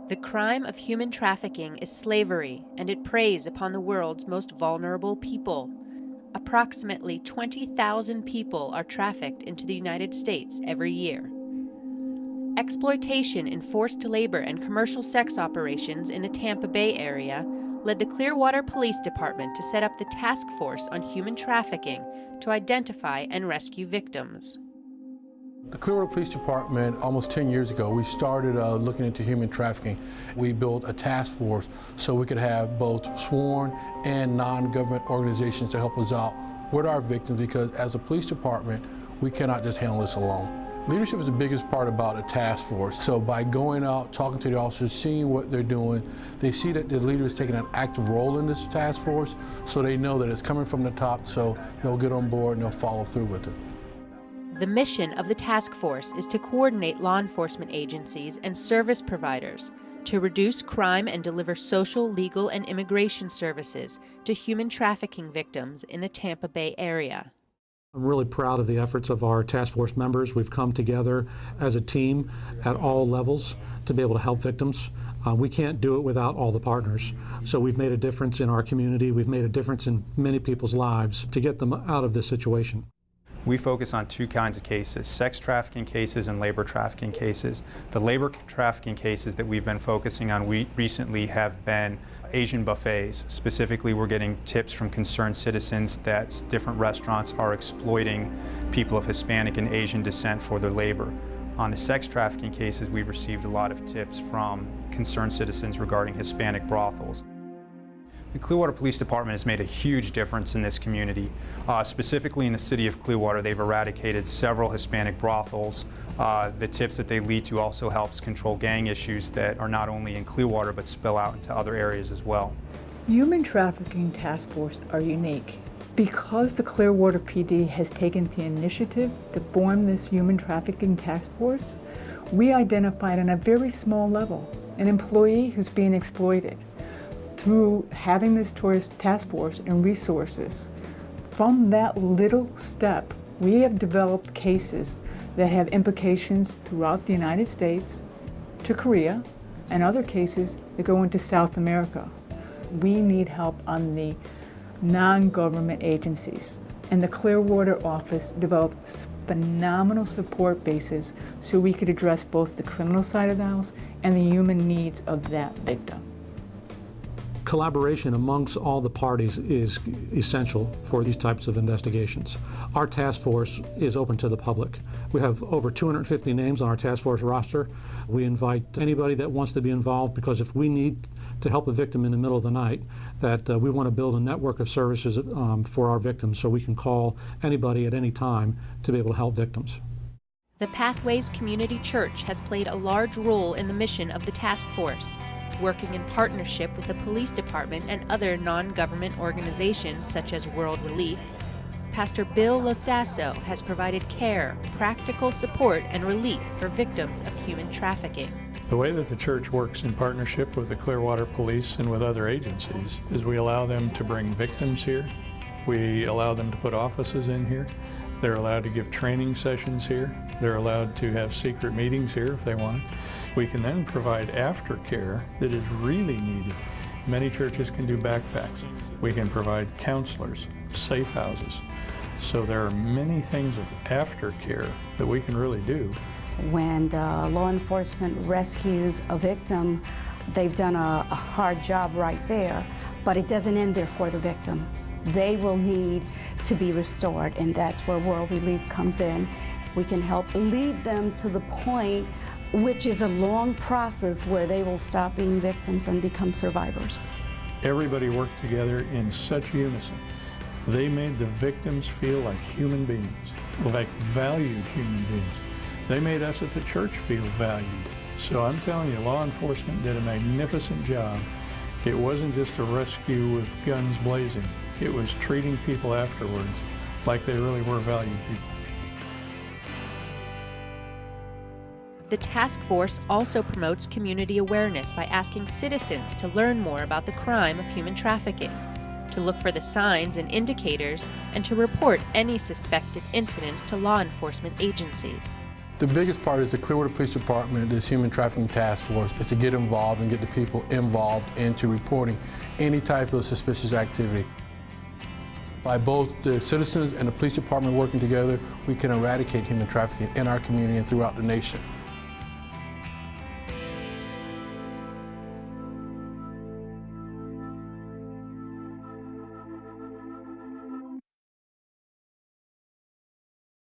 The crime of human trafficking is slavery, and it preys upon the world's most vulnerable people. Approximately 20,000 people are trafficked into the United States every year. Exploitation in forced labor and commercial sex operations in the Tampa Bay area led the Clearwater Police Department to set up the Task Force on Human Trafficking to identify and rescue victims. The Clearwater Police Department, almost 10 years ago, we started looking into human trafficking. We built a task force so we could have both sworn and non-government organizations to help us out with our victims, because as a police department, we cannot just handle this alone. Leadership is the biggest part about a task force. So by going out, talking to the officers, seeing what they're doing, they see that the leader is taking an active role in this task force, so they know that it's coming from the top, so they'll get on board and they'll follow through with it. The mission of the task force is to coordinate law enforcement agencies and service providers to reduce crime and deliver social, legal, and immigration services to human trafficking victims in the Tampa Bay area. I'm really proud of the efforts of our task force members. We've come together as a team at all levels to be able to help victims. We can't do it without all the partners. So we've made a difference in our community. We've made a difference in many people's lives to get them out of this situation. We focus on two kinds of cases: sex trafficking cases and labor trafficking cases. The labor trafficking cases that we've been focusing on recently have been Asian buffets. Specifically, we're getting tips from concerned citizens that different restaurants are exploiting people of Hispanic and Asian descent for their labor. On the sex trafficking cases, we've received a lot of tips from concerned citizens regarding Hispanic brothels. The Clearwater Police Department has made a huge difference in this community. Specifically in the city of Clearwater, they've eradicated several Hispanic brothels. The tips that they lead to also helps control gang issues that are not only in Clearwater but spill out into other areas as well. Human trafficking task force are unique. Because the Clearwater PD has taken the initiative to form this human trafficking task force, we identified on a very small level an employee who's being exploited. Through having this task force and resources, from that little step, we have developed cases that have implications throughout the United States, to Korea, and other cases that go into South America. We need help on the non-government agencies, and the Clearwater office developed phenomenal support bases so we could address both the criminal side of the house and the human needs of that victim. Collaboration amongst all the parties is essential for these types of investigations. Our task force is open to the public. We have over 250 names on our task force roster. We invite anybody that wants to be involved, because if we need to help a victim in the middle of the night, that we want to build a network of services for our victims, so we can call anybody at any time to be able to help victims. The Pathways Community Church has played a large role in the mission of the task force, working in partnership with the police department and other non-government organizations such as World Relief. Pastor Bill Losasso has provided care, practical support, and relief for victims of human trafficking. The way that the church works in partnership with the Clearwater Police and with other agencies is we allow them to bring victims here. We allow them to put offices in here. They're allowed to give training sessions here. They're allowed to have secret meetings here if they want it. We can then provide aftercare that is really needed. Many churches can do backpacks. We can provide counselors, safe houses. So there are many things of aftercare that we can really do. When law enforcement rescues a victim, they've done a hard job right there, but it doesn't end there for the victim. They will need to be restored, and that's where World Relief comes in. We can help lead them to the point, which is a long process, where they will stop being victims and become survivors. Everybody worked together in such unison. They made the victims feel like human beings, like valued human beings. They made us at the church feel valued. So I'm telling you, law enforcement did a magnificent job. It wasn't just a rescue with guns blazing. It was treating people afterwards like they really were valued people. The task force also promotes community awareness by asking citizens to learn more about the crime of human trafficking, to look for the signs and indicators, and to report any suspected incidents to law enforcement agencies. The biggest part is the Clearwater Police Department, this Human Trafficking Task Force, is to get involved and get the people involved into reporting any type of suspicious activity. By both the citizens and the police department working together, we can eradicate human trafficking in our community and throughout the nation.